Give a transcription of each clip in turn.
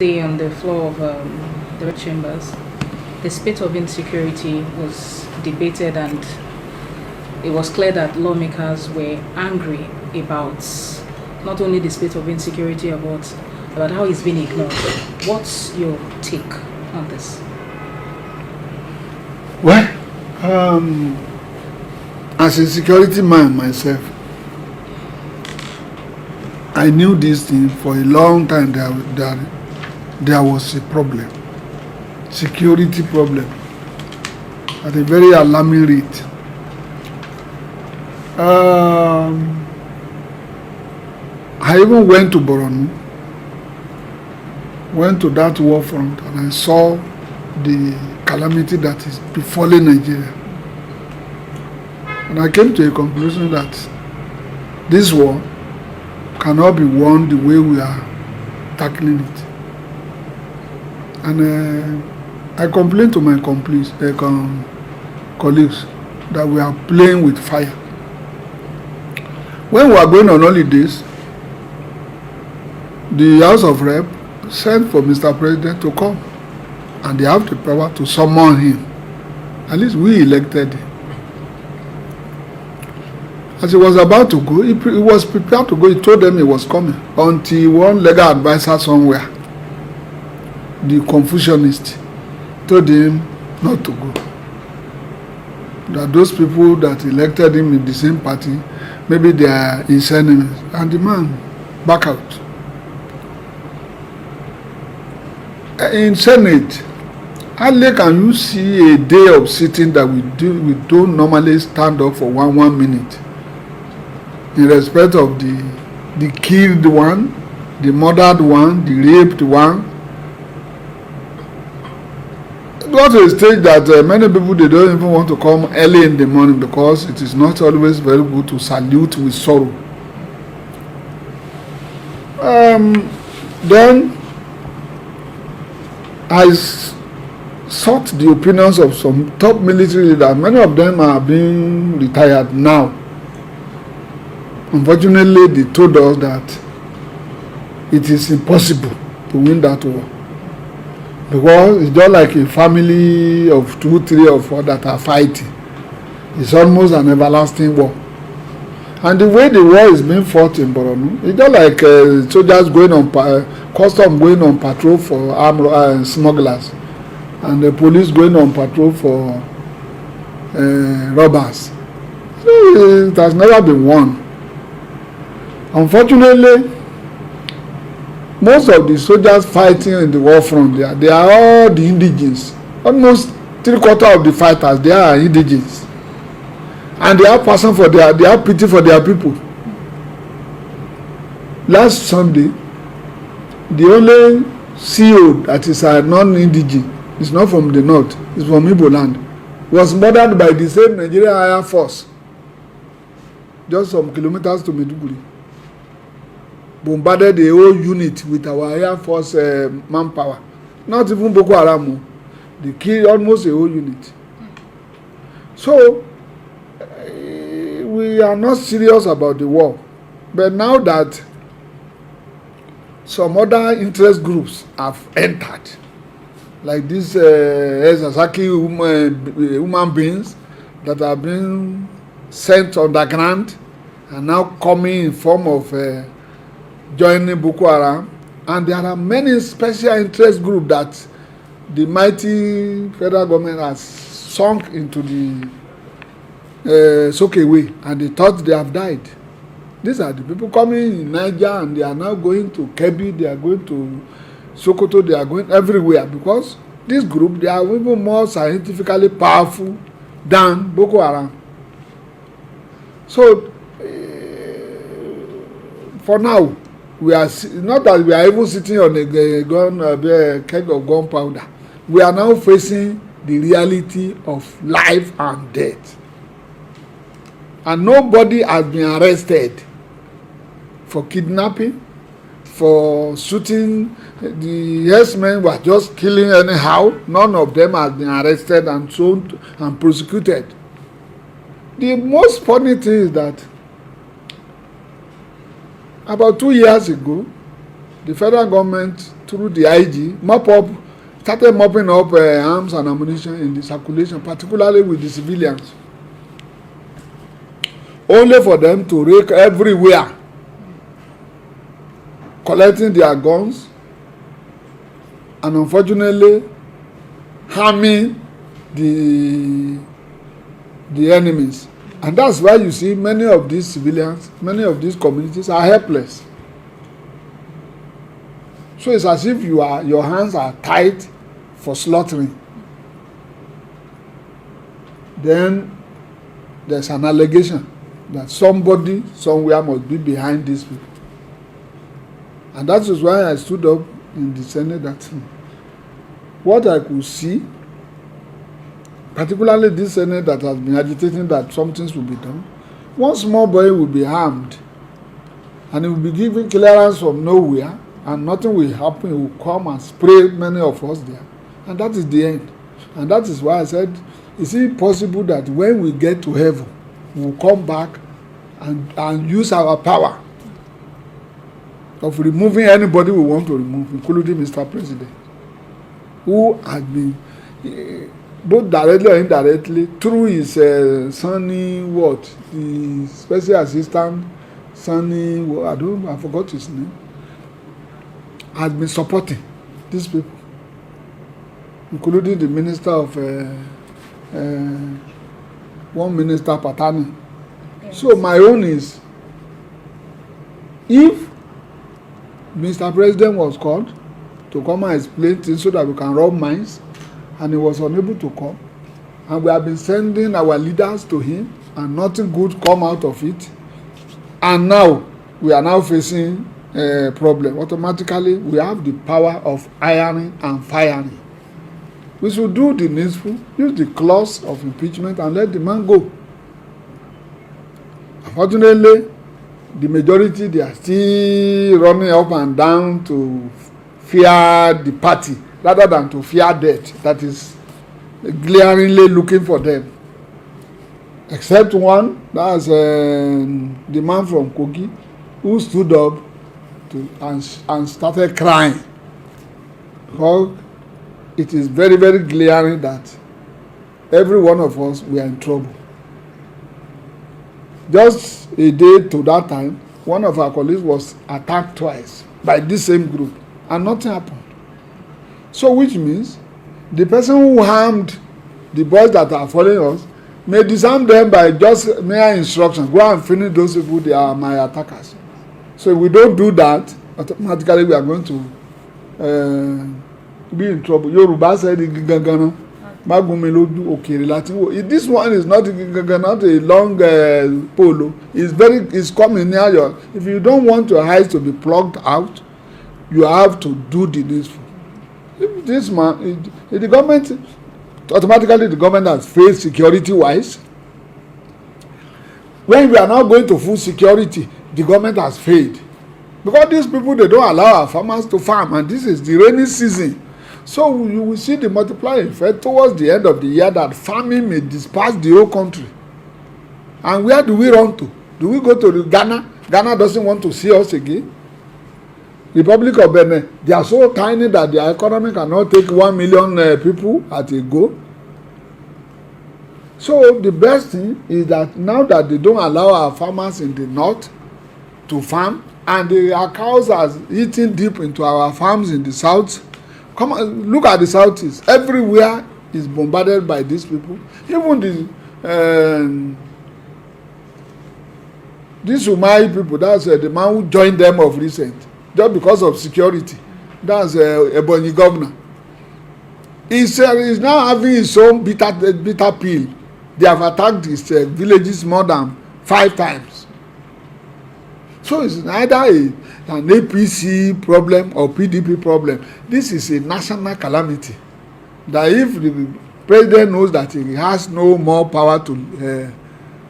On the floor of the red chambers, the state of insecurity was debated, and it was clear that lawmakers were angry about not only the state of insecurity, about how it's been ignored. What's your take on this? Well, as a security man myself, I knew this thing for a long time that there was a problem, security problem, at a very alarming rate. I even went to Borno, went to that war front, and I saw the calamity that is befalling Nigeria. And I came to a conclusion that this war cannot be won the way we are tackling it. And I complained to my colleagues that we are playing with fire. When we are going on holidays, the House of R.I.P sent for Mr. President to come, and they have the power to summon him. At least we elected him. As he was about to go, he was prepared to go. He told them he was coming until one legal advisor somewhere, the Confucianist, told him not to go. That those people that elected him in the same party, maybe they are his enemies. And the man back out. In Senate, hardly can you see a day of sitting that we don't normally stand up for one minute in respect of the killed one, the murdered one, the raped one. It got to a stage that many people, they don't even want to come early in the morning because it is not always very good to salute with sorrow. Then I sought the opinions of some top military leaders. Many of them are being retired now. Unfortunately, they told us that it is impossible to win that war, because it's just like a family of 2, 3, or 4 that are fighting. It's almost an everlasting war. And the way the war is being fought in Borno, it's just like soldiers going on, custom going on patrol for armed smugglers, and the police going on patrol for robbers. So it has never been won. Unfortunately, most of the soldiers fighting in the war front, they are all the indigenes. Almost 3/4 of the fighters, they are indigenes. And they have passion for they have pity for their people. Last Sunday, the only CO that is a non-indigene, is not from the north, is from Igbo land, was murdered by the same Nigerian Air Force, just some kilometers to Maiduguri. Bombarded the whole unit with our Air Force manpower. Not even Boko Haram. They killed almost a whole unit. So, we are not serious about the war. But now that some other interest groups have entered, like these Sasaki human beings that have been sent underground and now coming in form of joining Boko Haram, and there are many special interest groups that the mighty federal government has sunk into the Sokewe, and they thought they have died. These are the people coming in Niger, and they are now going to Kebbi, they are going to Sokoto, they are going everywhere, because this group, they are even more scientifically powerful than Boko Haram. So, for now, we are not that we are even sitting on a keg of gunpowder. We are now facing the reality of life and death. And nobody has been arrested for kidnapping, for shooting. The herdsmen were just killing anyhow. None of them has been arrested and sold and prosecuted. The most funny thing is that about 2 years ago, the federal government through the IG started mopping up arms and ammunition in the circulation, particularly with the civilians, only for them to rake everywhere, collecting their guns and unfortunately harming the enemies. And that's why you see many of these civilians, many of these communities are helpless. So it's as if your hands are tied for slaughtering. Then there's an allegation that somebody somewhere must be behind these people. And that is why I stood up in the Senate that what I could see, particularly this Senate that has been agitating that something will be done, one small boy will be harmed and he will be given clearance from nowhere and nothing will happen. He will come and spray many of us there. And that is the end. And that is why I said, is it possible that when we get to heaven, we will come back and use our power of removing anybody we want to remove, including Mr. President, who has been, both directly or indirectly, through his the special assistant, I forgot his name, has been supporting these people, including the minister of one minister, Patani. Yes. So my own is, if Mr. President was called to come and explain things so that we can rub minds, and he was unable to come, and we have been sending our leaders to him, and nothing good come out of it, and now we are now facing a problem. Automatically, we have the power of ironing and firing. We should do the needful, use the clause of impeachment, and let the man go. Unfortunately, the majority, they are still running up and down to fear the party rather than to fear death that is glaringly looking for them. Except one, that's the man from Kogi, who stood up and started crying. Because it is very, very glaring that every one of us, we are in trouble. Just a day to that time, one of our colleagues was attacked twice by this same group, and nothing happened. So which means the person who harmed the boys that are following us may disarm them by just mere instruction. Go and finish those people, they are my attackers. So if we don't do that, automatically we are going to be in trouble. Yoruba said this one is not a long polo. It's coming near your. If you don't want your eyes to be plugged out, you have to do the needful. If this man, if the government, automatically the government has failed security-wise. When we are now going to full security, the government has failed. Because these people, they don't allow our farmers to farm, and this is the rainy season. So you will see the multiplying effect towards the end of the year that famine may disperse the whole country. And where do we run to? Do we go to Ghana? Ghana doesn't want to see us again. Republic of Benin, they are so tiny that their economy cannot take 1 million people at a go. So the best thing is that now that they don't allow our farmers in the north to farm, and our cows are eating deep into our farms in the south. Come on, look at the southeast. Everywhere is bombarded by these people. Even these Umai people, that's the man who joined them of recent, just because of security. That's Ebonyi governor. He's now having his own bitter pill. They have attacked his villages more than 5 times. So it's neither an APC problem or PDP problem. This is a national calamity. That if the president knows that he has no more power to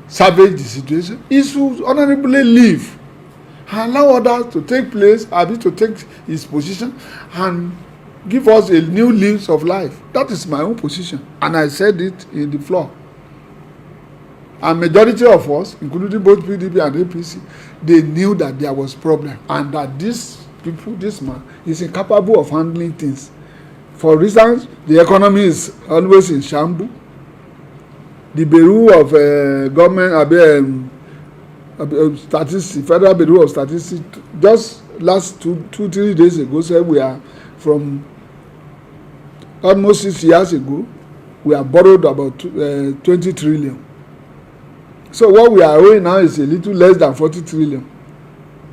salvage the situation, he should honorably leave and allow others to take place, to take his position and give us a new lease of life. That is my own position, and I said it in the floor. And majority of us, including both PDP and APC, they knew that there was problem and that this people, this man is incapable of handling things. For instance, the economy is always in shambles. The Bureau of government, statistics, Federal Bureau of Statistics, just last 3 days ago said we are from almost 6 years ago, we have borrowed about 20 trillion. So what we are owing now is a little less than 40 trillion.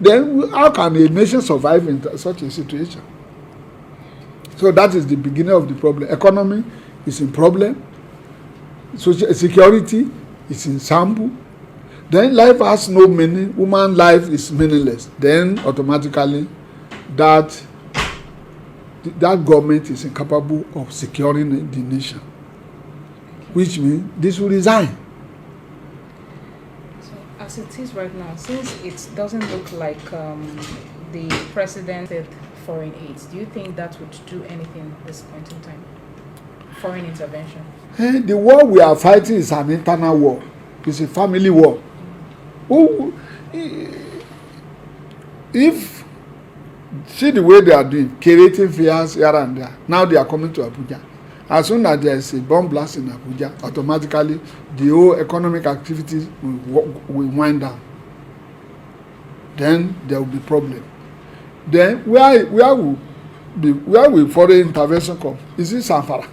Then how can a nation survive in such a situation? So that is the beginning of the problem. Economy is in problem. Social security is in shambles. Then life has no meaning. Human life is meaningless. Then automatically that government is incapable of securing the nation, which means this will resign. So as it is right now, since it doesn't look like the president said foreign aid, do you think that would do anything at this point in time? Foreign intervention? The war we are fighting is an internal war. It's a family war. If see the way they are doing, creating fears here and there. Now they are coming to Abuja. As soon as there is a bomb blast in Abuja, automatically the whole economic activities will wind down. Then there will be problem. Then where will foreign intervention come? Is it Zamfara?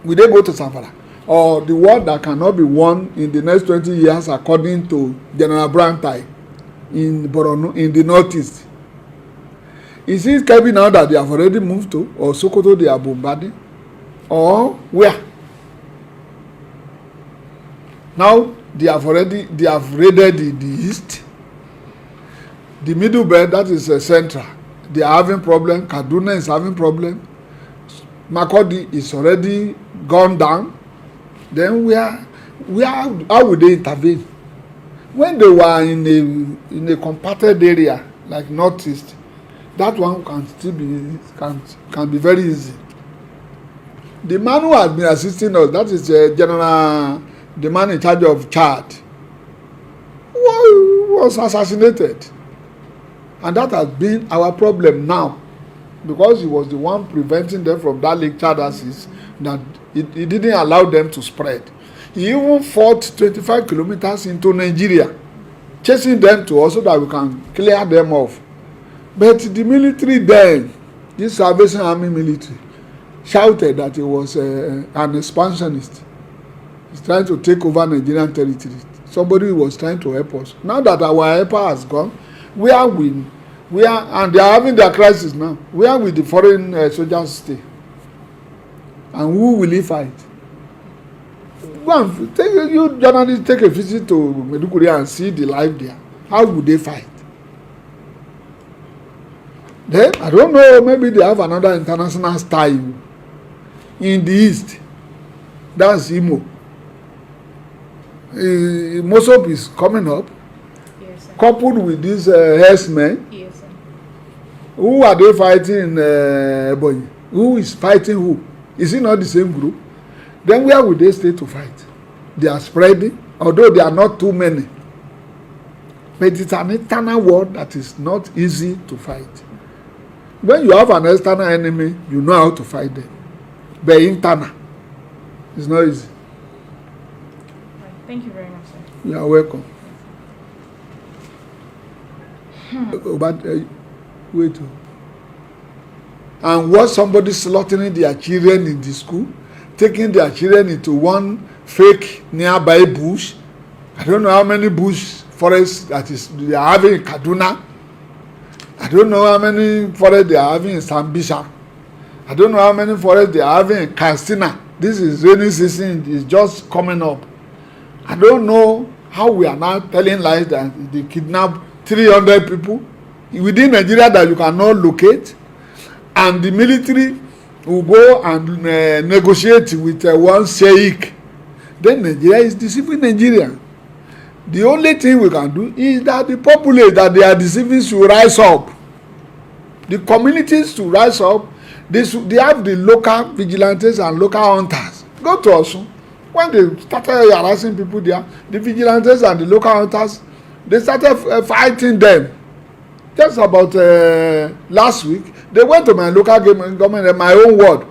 Will they go to Zamfara? Or the war that cannot be won in the next 20 years according to General Brantai in Borno, in the northeast? Is it Kebbi now that they have already moved to, or Sokoto they are bombarding, or where? Now they have raided the east, the middle belt, that is central. They are having problem. Kaduna is having problem. Makurdi is already gone down. Then how would they intervene? When they were in a compacted area like northeast, that one can still be can be very easy. The man who has been assisting us, that is the man in charge of Chad, was assassinated, and that has been our problem now, because he was the one preventing them from that Lake Chad axis, that he didn't allow them to spread. He even fought 25 kilometers into Nigeria, chasing them to us so that we can clear them off. But the military then, this Salvation Army military, shouted that he was an expansionist. He's trying to take over Nigerian territory. Somebody was trying to help us. Now that our helper has gone, and they are having their crisis now. Where will the foreign soldiers stay? And who will he fight? You journalists take a visit to Maiduguri and see the life there. How would they fight? Then, I don't know, maybe they have another international style in the east. That's Imo. Mosop is coming up. Yes, sir. Coupled with these herdsmen. Yes, sir. Who are they fighting in Ebonyi? Who is fighting who? Is it not the same group? Then where would they stay to fight? They are spreading, although they are not too many. But it's an internal war that is not easy to fight. When you have an external enemy, you know how to fight them. But internal, it's not easy. Right. Thank you very much, sir. You are welcome. But wait. And watch somebody slaughtering their children in the school, taking their children into one fake nearby bush. I don't know how many bush forests they are having in Kaduna. I don't know how many forests they are having in Sambisa. I don't know how many forests they are having in Katsina. This is rainy season, is just coming up. I don't know how we are now telling lies that they kidnap 300 people within Nigeria that you cannot locate, and the military will go and negotiate with one sheikh. Then Nigeria is deceiving Nigeria. The only thing we can do is that the populace that they are deceiving should rise up. The communities should rise up. They have the local vigilantes and local hunters. Go to Osun. When they started harassing people there, the vigilantes and the local hunters, they started fighting them. just about last week, they went to my local government, my own ward,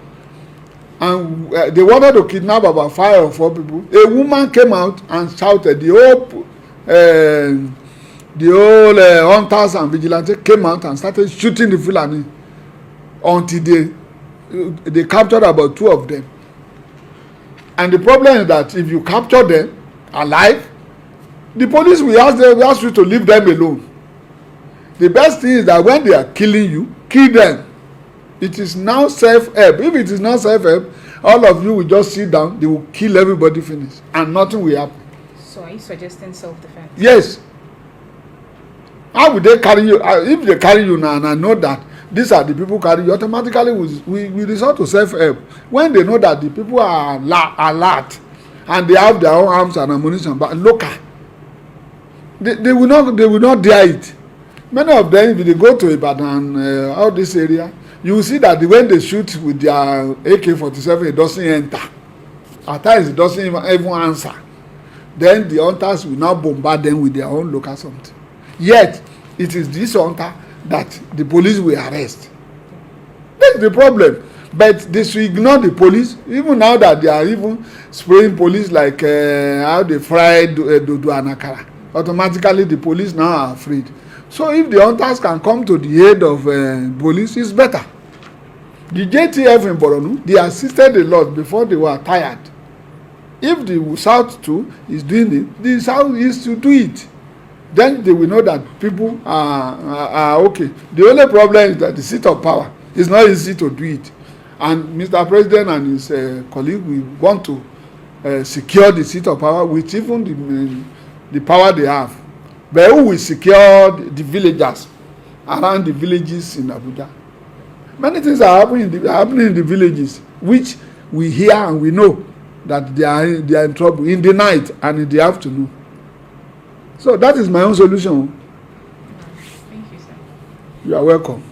and they wanted to kidnap about 5 or 4 people. A woman came out and shouted. The whole hunters and vigilantes came out and started shooting the Fulani until they captured about 2 of them. And the problem is that if you capture them alive, the police will ask you to leave them alone. The best thing is that when they are killing you, kill them. It is now self-help. If it is not self-help, all of you will just sit down, they will kill everybody, finish, and nothing will happen. So are you suggesting self-defense? Yes. How would they carry you? If they carry you now and I know that these are the people carry you, automatically we resort to self-help. When they know that the people are alert and they have their own arms and ammunition, but local, they will not dare it. Many of them, if they go to Ibadan, all this area, you will see that when they shoot with their AK-47, it doesn't enter. At times, it doesn't even answer. Then the hunters will now bombard them with their own local something. Yet, it is this hunter that the police will arrest. That's the problem. But they should ignore the police, even now that they are even spraying police like how they fried dodo and akara. Automatically, the police now are afraid. So if the hunters can come to the aid of police, it's better. The JTF in Borno, they assisted a lot before they were tired. If the South too is doing it, the South is to do it. Then they will know that people are okay. The only problem is that the seat of power is not easy to do it. And Mr. President and his colleague will want to secure the seat of power with even the power they have. But who will secure the villagers around the villages in Abuja? Many things are happening in the villages, which we hear and we know that they are in trouble in the night and in the afternoon. So that is my own solution. Thank you, sir. You are welcome.